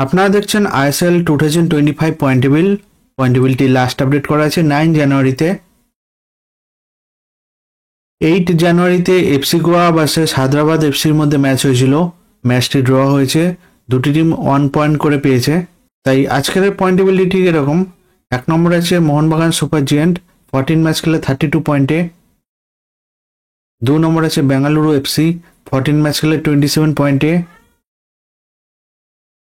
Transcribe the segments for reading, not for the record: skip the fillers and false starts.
আপনারা দেখছেন ISL 2025 point টেবিলটি লাস্ট আপডেট করা আছে 9 জানুয়ারিতে। 8 জানুয়ারিতে এফসি গোয়া ভার্সেস হায়দ্রাবাদ এফসির মধ্যে ম্যাচ হয়েছিল। ম্যাচটি ড্র হয়েছে, দুটি টিম 1 পয়েন্ট করে পেয়েছে। তাই আজকের পয়েন্ট টেবিলটি ঠিক এরকম। 1 নম্বরে আছে মোহনবাগান সুপার জিয়ান্ট, 14 ম্যাচ খেলে 32 পয়েন্টে। 2 নম্বরে আছে বেঙ্গালুরু এফসি, 14 ম্যাচ খেলে 27 পয়েন্টে।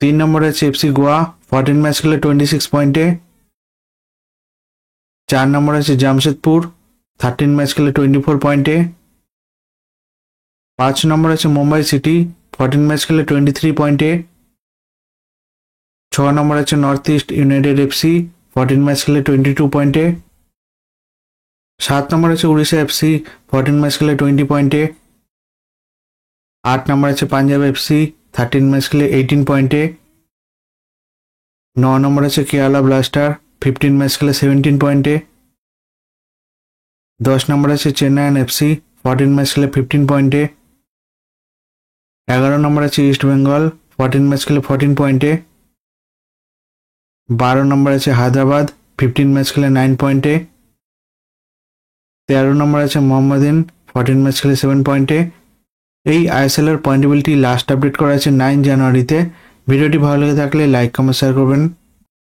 3 নম্বরে আছে এফসি গোয়া, 14 ম্যাচ খেলে 26 পয়েন্টে। 4 নম্বরে আছে জামশেদপুর, 13 ম্যাচ খেলে 24 পয়েন্টে। 5 নম্বরে আছে মুম্বাই সিটি, 14 ম্যাচ খেলে 23 পয়েন্টে। 6 নম্বরে আছে north east United FC, 14 match খেলে 22 পয়েন্টে। 7 নম্বরে আছে উড়িষ্যা এফসি, 14 ম্যাচ খেলে 20 পয়েন্টে। 8 নম্বরে আছে পাঞ্জাব এফসি, 13 ম্যাচ খেলে 18 পয়েন্টে। 9 নম্বরে আছে কেরালা ব্লাস্টার, 15 ম্যাচ খেলে 17 পয়েন্টে। 10 নম্বরে আছে চেন্নাইয়ান এফসি, 14 ম্যাচ খেলে 15 পয়েন্টে। 11 নম্বরে আছে ইস্ট বেঙ্গল, 14 ম্যাচ খেলে 14 পয়েন্টে। 12 নম্বরে আছে হায়দ্রাবাদ, 15 ম্যাচ খেলে 9 পয়েন্টে। 13 নম্বরে আছে মোহাম্মদান, 14 ম্যাচ খেলে 7 পয়েন্টে। এই আইএসএল এর পয়েন্ট টেবিলটি লাস্ট আপডেট করা আছে 9 জানুয়ারিতে। ভিডিওটি ভালো লেগে থাকলে লাইক কমেন্ট শেয়ার করবেন।